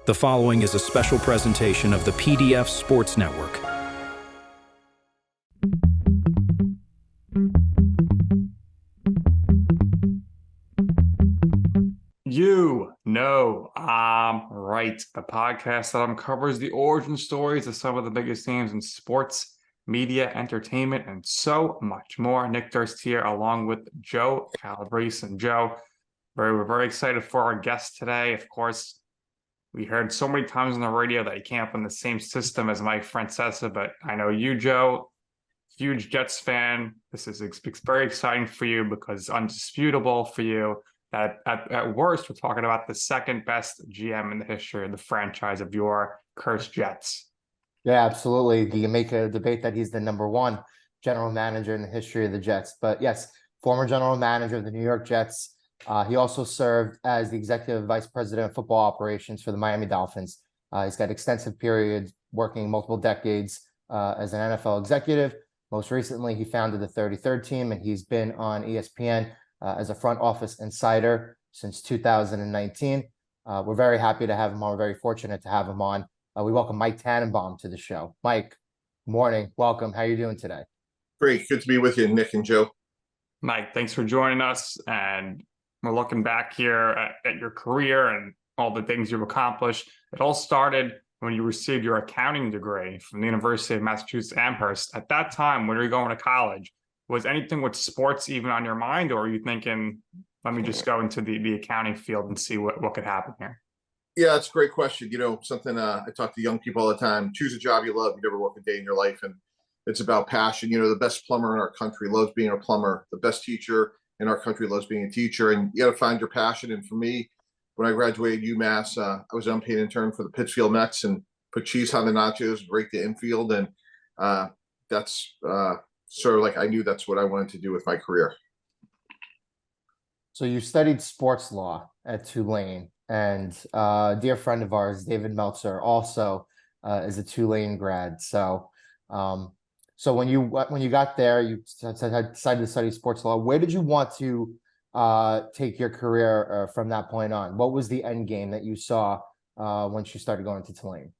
The following is a special presentation of the PDF Sports Network. You know I'm right. The podcast that uncovers the origin stories of some of the biggest names in sports, media, entertainment, and so much more. Nick Durst here, along with Joe Calabrese. And Joe, we're very excited for our guest today. Of course, we heard so many times on the radio that he came up in the same system as Mike Francesa, but I know you, Joe, huge Jets fan. This is very exciting for you because it's undisputable for you that at worst, we're talking about the second best GM in the history of the franchise of your cursed Jets. Yeah, absolutely. You can make a debate that he's the number one general manager in the history of the Jets. But yes, former general manager of the New York Jets. He also served as the executive vice president of football operations for the Miami Dolphins. He's got extensive periods working multiple decades as an NFL executive. Most recently, he founded the 33rd team, and he's been on ESPN as a front office insider since 2019. We're very happy to have him on. We're very fortunate to have him on. We welcome Mike Tannenbaum to the show. Mike, morning. Welcome. How are you doing today? Great. Good to be with you, Nick and Joe. Mike, thanks for joining us. And we're looking back here at your career and all the things you've accomplished. It all started when you received your accounting degree from the University of Massachusetts Amherst. At that time, when you were going to college, was anything with sports even on your mind, or are you thinking, let me just go into the accounting field and see what could happen here? Yeah, it's a great question. You know, something I talk to young people all the time. Choose a job you love. You never work a day in your life. And it's about passion. You know, the best plumber in our country loves being a plumber. The best teacher in our country loves being a teacher. And you got to find your passion. And for me, when I graduated UMass, I was an unpaid intern for the Pittsfield Mets and put cheese on the nachos, rake the infield. And that's sort of like I knew that's what I wanted to do with my career. So you studied sports law at Tulane, and a dear friend of ours, David Meltzer, also is a Tulane grad. So when you got there, you decided to study sports law. Where did you want to take your career from that point on? What was the end game that you saw once you started going to Tulane?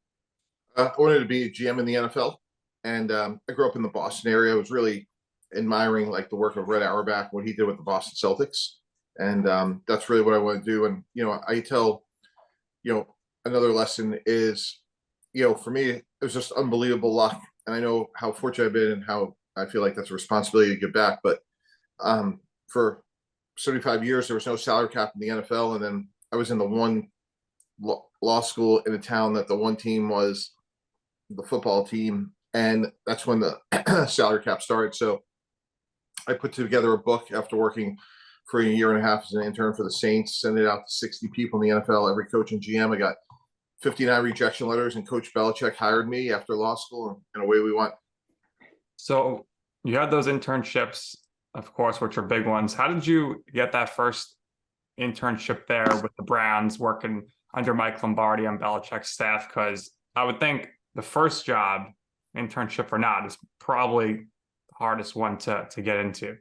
I wanted to be a GM in the NFL. And I grew up in the Boston area. I was really admiring like the work of Red Auerbach, what he did with the Boston Celtics. And that's really what I want to do. And, you know, I tell, you know, another lesson is, you know, for me, it was just unbelievable luck. And I know how fortunate I've been and how I feel like that's a responsibility to give back. But for 75 years, there was no salary cap in the NFL. And then I was in the one law school in a town that the one team was the football team. And that's when the salary cap started. So I put together a book after working for a year and a half as an intern for the Saints, sent it out to 60 people in the NFL, every coach and GM. I got 59 rejection letters, and Coach Belichick hired me after law school, and away we went. So you had those internships, of course, which are big ones. How did you get that first internship there with the Browns, working under Mike Lombardi on Belichick's staff? Because I would think the first job, internship or not, is probably the hardest one to get into.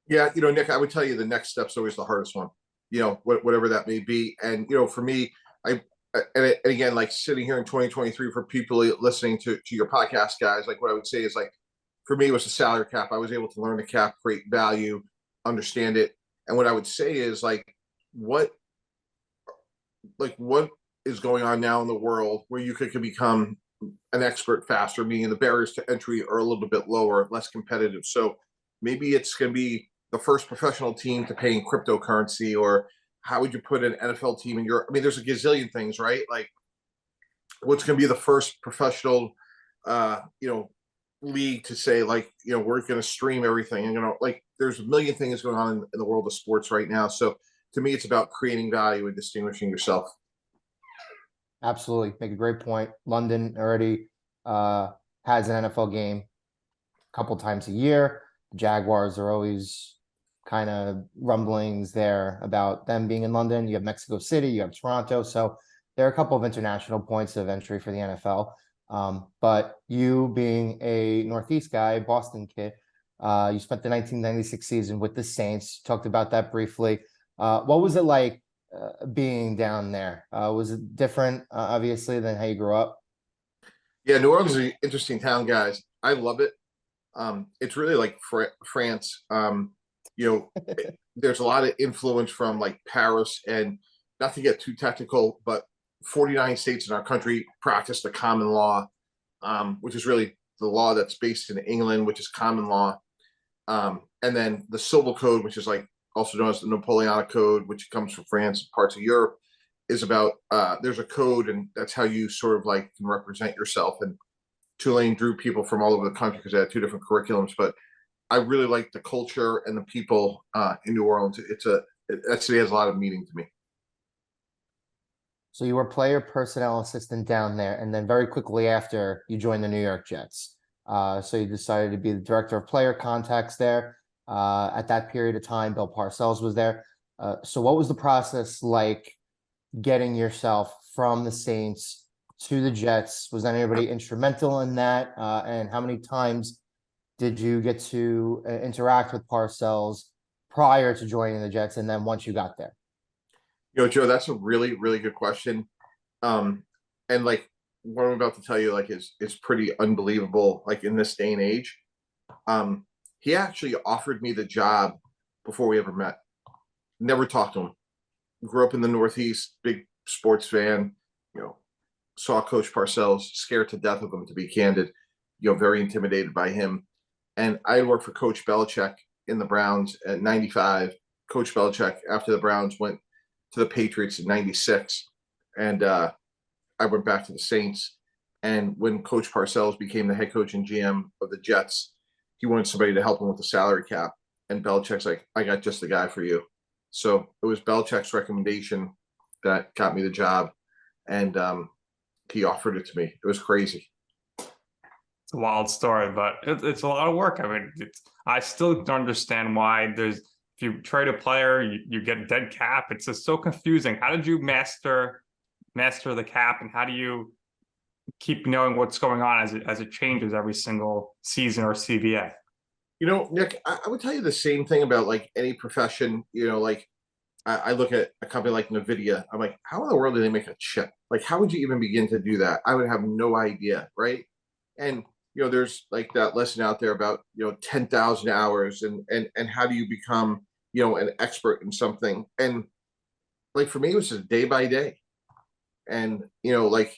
Yeah, you know, Nick, I would tell you the next step's always the hardest one, you know, whatever that may be. And, you know, for me, and again, like sitting here in 2023 for people listening to your podcast, guys, like what I would say is like, for me, it was the salary cap. I was able to learn the cap, create value, understand it. And what I would say is like, what is going on now in the world where you could become an expert faster, meaning the barriers to entry are a little bit lower, less competitive. So maybe it's going to be the first professional team to pay in cryptocurrency, or how would you put an NFL team in your, I mean, there's a gazillion things, right? Like what's going to be the first professional, you know, league to say like, you know, we're going to stream everything, and, you know, like there's a million things going on in the world of sports right now. So to me, it's about creating value and distinguishing yourself. Absolutely. Make a great point. London already has an NFL game a couple times a year. The Jaguars are always kind of rumblings there about them being in London. You have Mexico City, you have Toronto. So there are a couple of international points of entry for the NFL. But you being a Northeast guy, Boston kid, you spent the 1996 season with the Saints. Talked about that briefly. What was it like being down there? Was it different, obviously, than how you grew up? Yeah, New Orleans is an interesting town, guys. I love it. It's really like France. There's a lot of influence from like Paris, and not to get too technical, but 49 states in our country practice the common law, which is really the law that's based in England, which is common law. And then the Civil Code, which is like also known as the Napoleonic Code, which comes from France and parts of Europe, is about there's a code, and that's how you sort of like can represent yourself. And Tulane drew people from all over the country because they had two different curriculums. But I really like the culture and the people in New Orleans. That city has a lot of meaning to me. So you were player personnel assistant down there, and then very quickly after you joined the New York Jets. So you decided to be the director of player contacts there. At that period of time, Bill Parcells was there. So what was the process like getting yourself from the Saints to the Jets? Was anybody instrumental in that? And how many times did you get to interact with Parcells prior to joining the Jets, and then once you got there? Joe, that's a really, really good question. And like what I'm about to tell you, like is pretty unbelievable. Like in this day and age, he actually offered me the job before we ever met. Never talked to him. Grew up in the Northeast, big sports fan. Saw Coach Parcells, scared to death of him, to be candid. Very intimidated by him. And I had worked for Coach Belichick in the Browns at 95. Coach Belichick, after the Browns, went to the Patriots in 96. And I went back to the Saints. And when Coach Parcells became the head coach and GM of the Jets, he wanted somebody to help him with the salary cap. And Belichick's like, I got just the guy for you. So it was Belichick's recommendation that got me the job. And he offered it to me. It was crazy. It's a wild story, but it's a lot of work. I mean, I still don't understand why if you trade a player, you get dead cap. It's just so confusing. How did you master the cap, and how do you keep knowing what's going on as it changes every single season or CBA? Nick, I would tell you the same thing about like any profession. Like I look at a company like NVIDIA. I'm like, how in the world do they make a chip? Like, how would you even begin to do that? I would have no idea, right? And there's like that lesson out there about 10,000 hours and how do you become an expert in something. And like for me, it was just day by day. And like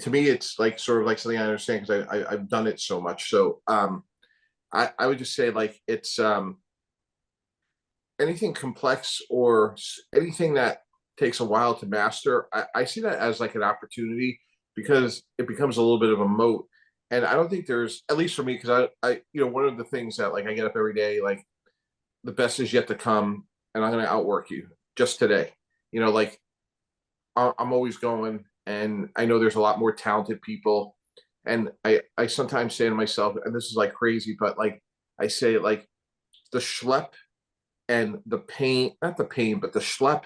to me, it's like sort of like something I understand because I've done it so much. So I would just say like it's anything complex or anything that takes a while to master. I see that as like an opportunity because it becomes a little bit of a moat. And I don't think there's, at least for me, because I one of the things that like I get up every day, like the best is yet to come, and I'm going to outwork you just today. Like I'm always going, and I know there's a lot more talented people. And I sometimes say to myself, and this is like crazy, but like I say like the schlep and the pain, not the pain, but the schlep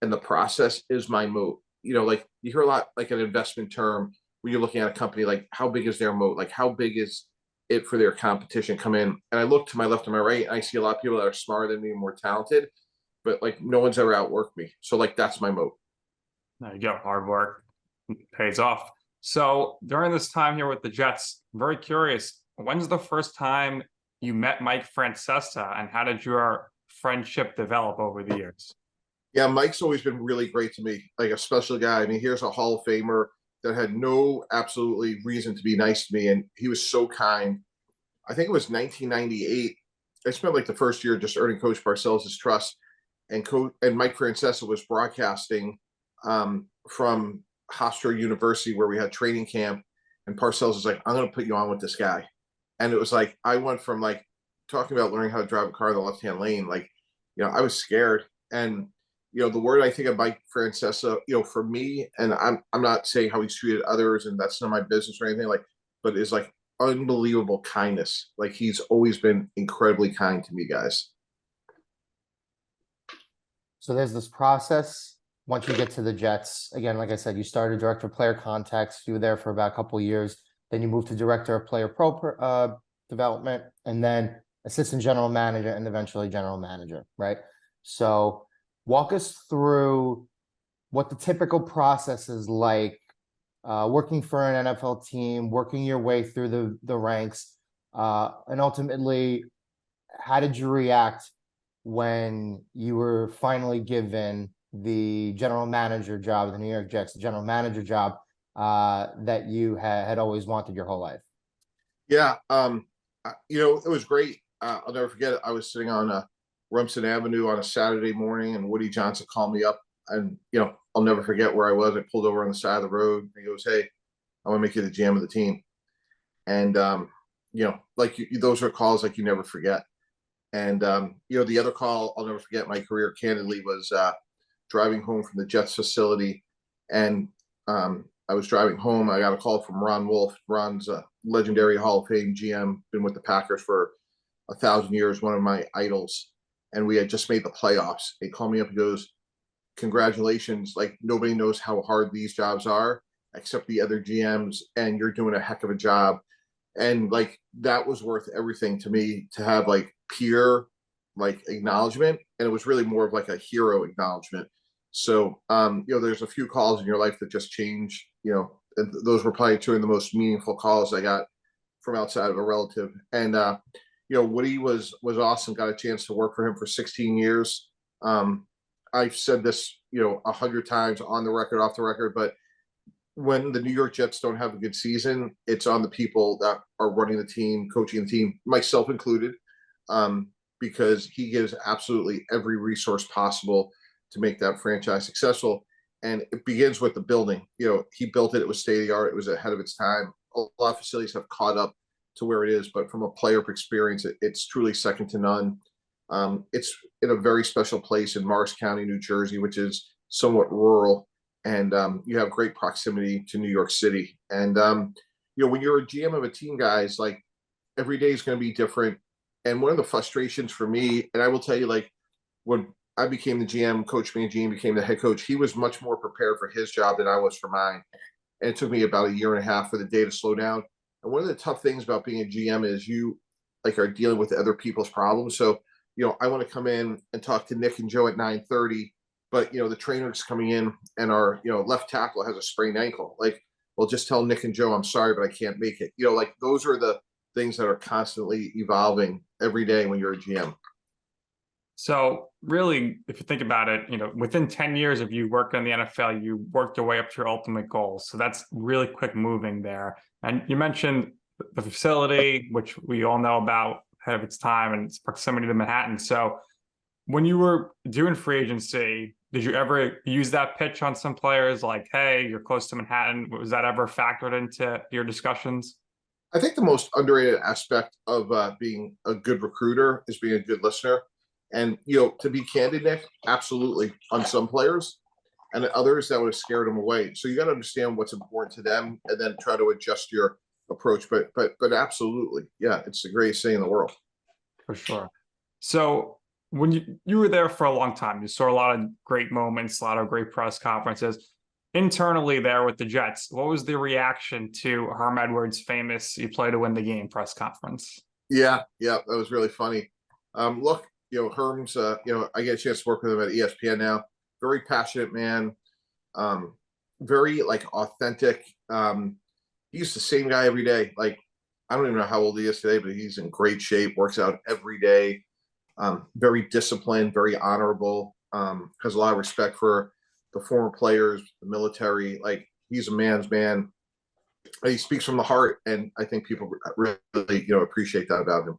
and the process is my moat. Like you hear a lot like an investment term when you're looking at a company, like how big is their moat? Like how big is it for their competition come in? And I look to my left and my right, and I see a lot of people that are smarter than me and more talented, but like no one's ever outworked me. So like that's my moat. There you go. Hard work pays off. So during this time here with the Jets, I'm very curious, when's the first time you met Mike Francesa, and how did your friendship develop over the years? Yeah, Mike's always been really great to me, like a special guy. I mean, here's a Hall of Famer that had no absolutely reason to be nice to me, and he was so kind. I think it was 1998. I spent like the first year just earning Coach Parcells' trust, and Mike Francesa was broadcasting from Hofstra University where we had training camp, and Parcells was like, I'm going to put you on with this guy. And it was like, I went from like talking about learning how to drive a car in the left-hand lane. Like, I was scared. And, the word I think of Mike Francesa, for me, and I'm not saying how he's treated others, and that's not my business or anything like, but is like unbelievable kindness. Like he's always been incredibly kind to me, guys. So there's this process. Once you get to the Jets, again, like I said, you started director of player contacts. You were there for about a couple of years. Then you moved to director of player development, and then assistant general manager, and eventually general manager, right? So Walk us through what the typical process is like, working for an NFL team, working your way through the ranks, and ultimately, how did you react when you were finally given the general manager job of the New York Jets, the general manager job that you had always wanted your whole life? Yeah, it was great. I'll never forget it. I was sitting on Rumson Avenue on a Saturday morning, and Woody Johnson called me up, and I'll never forget where I was. I pulled over on the side of the road. And he goes, "Hey, I want to make you the GM of the team." And those are calls like you never forget. And the other call I'll never forget in my career, candidly, was driving home from the Jets facility, and I was driving home. I got a call from Ron Wolf. Ron's a legendary Hall of Fame GM, been with the Packers for 1,000 years, one of my idols. And we had just made the playoffs. He called me up and goes, "Congratulations. Like, nobody knows how hard these jobs are except the other GMs, and you're doing a heck of a job." And like, that was worth everything to me, to have like peer like acknowledgement. And it was really more of like a hero acknowledgement. So there's a few calls in your life that just change, and those were probably two of the most meaningful calls I got from outside of a relative. And Woody was awesome. Got a chance to work for him for 16 years. I've said this 100 times on the record, off the record, but when the New York Jets don't have a good season, it's on the people that are running the team, coaching the team, myself included, because he gives absolutely every resource possible to make that franchise successful. And it begins with the building. He built it. It was state of the art. It was ahead of its time. A lot of facilities have caught up to where it is, but from a player experience, it's truly second to none. It's in a very special place in Morris County, New Jersey, which is somewhat rural. And you have great proximity to New York City. And when you're a GM of a team, guys, like, every day is going to be different. And one of the frustrations for me, and I will tell you, like, when I became the GM, Coach Mangini became the head coach, he was much more prepared for his job than I was for mine. And it took me about a year and a half for the day to slow down. And one of the tough things about being a GM is you are dealing with other people's problems. So, I want to come in and talk to Nick and Joe at 9:30. But the trainer's coming in, and our left tackle has a sprained ankle. Like, well, just tell Nick and Joe, "I'm sorry, but I can't make it." Like, those are the things that are constantly evolving every day when you're a GM. So really, if you think about it, within 10 years of you working in the NFL, you worked your way up to your ultimate goals. So that's really quick moving there. And you mentioned the facility, which we all know about, ahead of its time, and its proximity to Manhattan. So when you were doing free agency, did you ever use that pitch on some players, like, "Hey, you're close to Manhattan"? Was that ever factored into your discussions? I think the most underrated aspect of being a good recruiter is being a good listener. And, to be candid, Nick, absolutely, on some players, and others that would have scared them away. So you got to understand what's important to them, and then try to adjust your approach. But absolutely, yeah, it's the greatest thing in the world. For sure. So when you were there for a long time, you saw a lot of great moments, a lot of great press conferences. Internally there with the Jets, what was the reaction to Herm Edwards' famous "you play to win the game" press conference? Yeah, that was really funny. Look, Herm's, I get a chance to work with him at ESPN now. Very passionate man, very like authentic. He's the same guy every day. Like, I don't even know how old he is today, but he's in great shape, works out every day. Very disciplined, very honorable, has a lot of respect for the former players, the military. Like, he's a man's man. He speaks from the heart, and I think people really, appreciate that about him.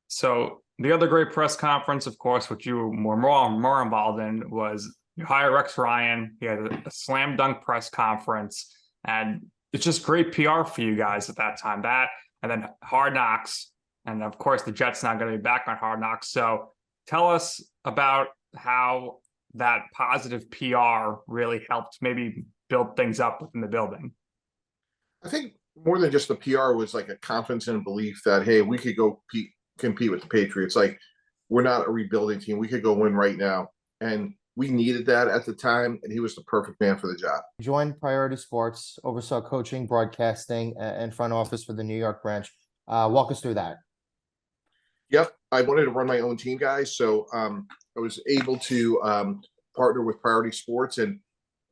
So the other great press conference, of course, which you were more involved in, was you hire Rex Ryan. He had a slam dunk press conference, and it's just great PR for you guys at that time. That, and then Hard Knocks, and of course the Jets not going to be back on Hard Knocks. So tell us about how that positive PR really helped maybe build things up within the building. I think more than just the PR was like a confidence and belief that, hey, we could go compete with the Patriots. Like, we're not a rebuilding team. We could go win right now. And we needed that at the time, and he was the perfect man for the job. Joined Priority Sports, oversaw coaching, broadcasting, and front office for the New York branch. Walk us through that. Yep, I wanted to run my own team, guys. So I was able to partner with Priority Sports, and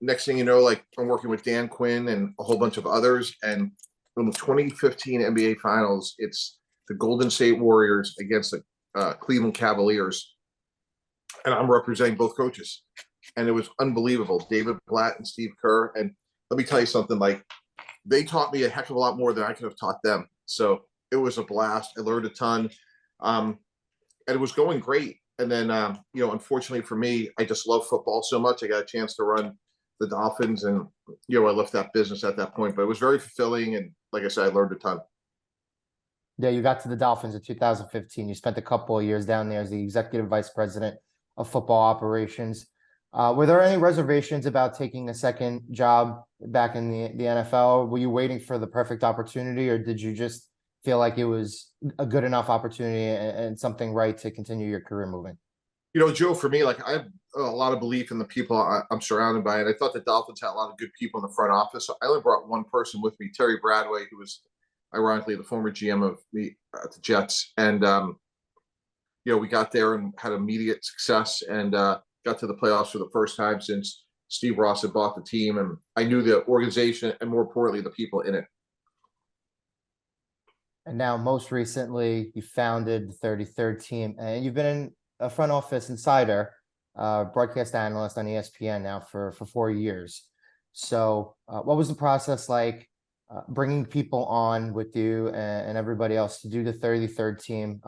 next thing you know, like I'm working with Dan Quinn and a whole bunch of others. And in the 2015 NBA Finals, it's the Golden State Warriors against the Cleveland Cavaliers, and I'm representing both coaches, and it was unbelievable. David Blatt and Steve Kerr, and let me tell you something. Like they taught me a heck of a lot more than I could have taught them. So it was a blast. I learned a ton. And it was going great. And then, unfortunately for me, I just love football so much. I got a chance to run the Dolphins, and, I left that business at that point, but it was very fulfilling. And like I said, I learned a ton. Yeah, you got to the Dolphins in 2015. You spent a couple of years down there as the executive vice president of football operations. Were there any reservations about taking a second job back in the NFL? Were you waiting for the perfect opportunity, or did you just feel like it was a good enough opportunity and something right to continue your career moving? Joe, for me, like I have a lot of belief in the people I'm surrounded by, and I thought the Dolphins had a lot of good people in the front office. So I only brought one person with me, Terry Bradway, who was ironically the former GM of the Jets, and we got there and had immediate success, and got to the playoffs for the first time since Steve Ross had bought the team, and I knew the organization and more importantly the people in it. And now, most recently, you founded the 33rd team, and you've been in a front office insider, broadcast analyst on ESPN now for 4 years. So what was the process like bringing people on with you and everybody else to do the 33rd team,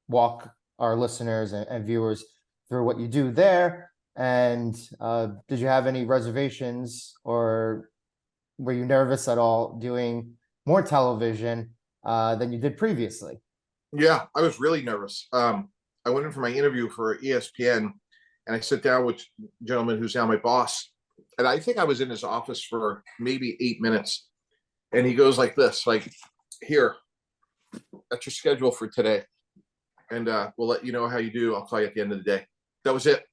walk our listeners and viewers through what you do there? And did you have any reservations, or were you nervous at all doing more television than you did previously? Yeah, I was really nervous. I went in for my interview for ESPN, and I sit down with a gentleman who's now my boss, and I think I was in his office for maybe 8 minutes, and he goes like this, like, "Here, that's your schedule for today, and we'll let you know how you do. I'll call you at the end of the day." That was it.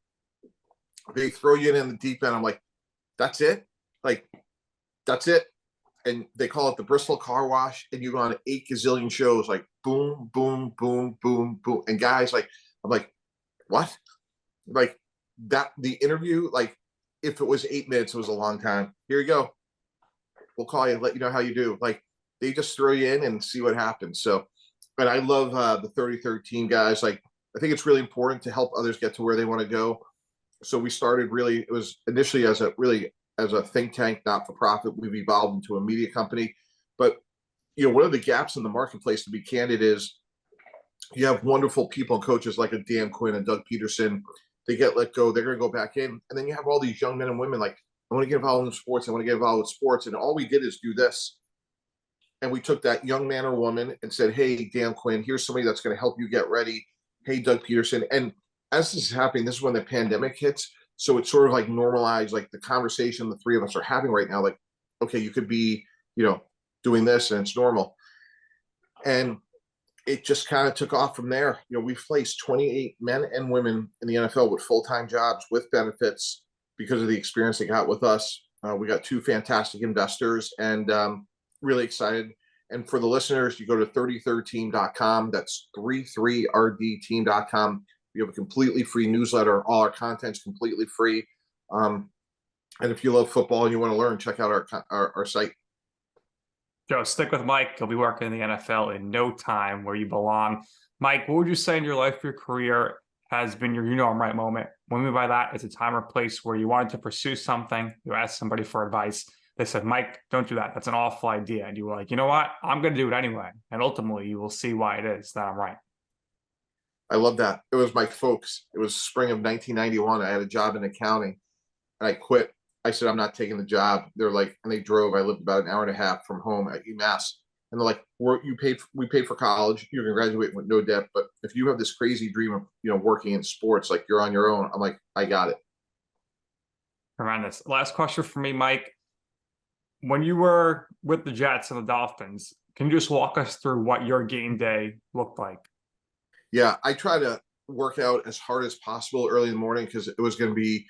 They throw you in the deep end. I'm like, "That's it? Like, that's it?" And they call it the Bristol Car Wash, and you go on 8 gazillion shows, like boom, boom, boom, boom, boom. And guys, like, I'm like, what? Like that, the interview, like if it was 8 minutes, it was a long time. Here you go. We'll call you, let you know how you do. Like they just throw you in and see what happens. So, but I love the 33rd team, guys. Like I think it's really important to help others get to where they want to go. So we started really, it was initially as a think tank, not for profit. We've evolved into a media company. But one of the gaps in the marketplace, to be candid, is you have wonderful people and coaches like a Dan Quinn and Doug Peterson. They get let go, they're going to go back in, and then you have all these young men and women like, I want to get involved in sports, I want to get involved with sports, and all we did is do this. And we took that young man or woman and said, "Hey, Dan Quinn, here's somebody that's going to help you get ready. Hey, Doug Peterson." And as this is happening, this is when the pandemic hits. So it's sort of like normalized, like the conversation the three of us are having right now. Like, okay, you could be, doing this and it's normal. And it just kind of took off from there. We've placed 28 men and women in the NFL with full-time jobs with benefits because of the experience they got with us. We got 2 fantastic investors, and really excited. And for the listeners, you go to 33rdteam.com. That's 33rdteam.com. We have a completely free newsletter. All our content's completely free. And if you love football and you want to learn, check out our site. Joe, stick with Mike. He'll be working in the NFL in no time, where you belong. Mike, what would you say in your life, your career has been your right moment? What I mean by that is a time or place where you wanted to pursue something. You asked somebody for advice. They said, "Mike, don't do that. That's an awful idea." And you were like, "You know what? I'm going to do it anyway." And ultimately, you will see why it is that I'm right. I love that. It was my folks. It was spring of 1991. I had a job in accounting, and I quit. I said, "I'm not taking the job." They're like, and they drove. I lived about an hour and a half from home at UMass, and they're like, "We paid for college. You can graduate with no debt, but if you have this crazy dream of working in sports, like you're on your own." I'm like, "I got it." Tremendous. Last question for me, Mike. When you were with the Jets and the Dolphins, can you just walk us through what your game day looked like? Yeah, I try to work out as hard as possible early in the morning because it was going to be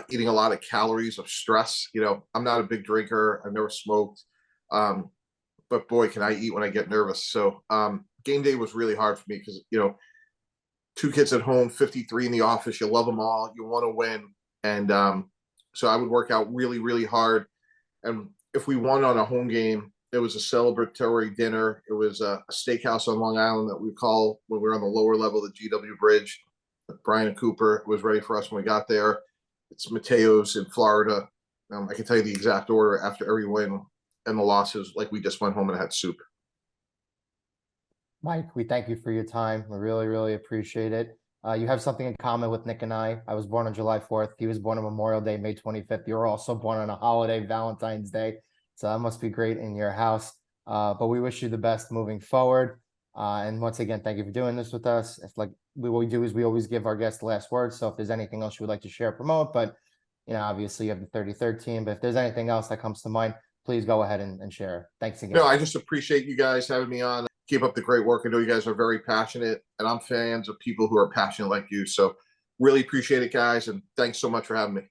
eating a lot of calories of stress. I'm not a big drinker. I've never smoked. But boy, can I eat when I get nervous. So game day was really hard for me because, you know, 2 kids at home, 53 in the office. You love them all. You want to win. And so I would work out really, really hard. And if we won on a home game, it was a celebratory dinner. It was a steakhouse on Long Island that we call when we were on the lower level of the GW Bridge. Brian and Cooper was ready for us when we got there. It's Mateo's in Florida. I can tell you the exact order after every win and the losses, like we just went home and had soup. Mike, we thank you for your time. We really, really appreciate it. You have something in common with Nick and I. I was born on July 4th. He was born on Memorial Day, May 25th. You were also born on a holiday, Valentine's Day. So that must be great in your house. But we wish you the best moving forward. And once again, thank you for doing this with us. If what we do is we always give our guests the last word. So if there's anything else you would like to share, promote, but you know, obviously you have the 33rd team, but if there's anything else that comes to mind, please go ahead and share. Thanks again. No, I just appreciate you guys having me on. Keep up the great work. I know you guys are very passionate, and I'm fans of people who are passionate like you. So really appreciate it, guys. And thanks so much for having me.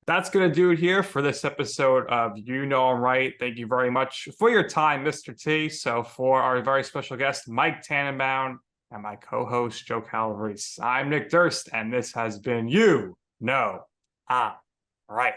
That's going to do it here for this episode of You Know I'm Right. Thank you very much for your time, Mr. T. So for our very special guest, Mike Tannenbaum, and my co-host, Joe Calabrese, I'm Nick Durst, and this has been You Know I'm Right.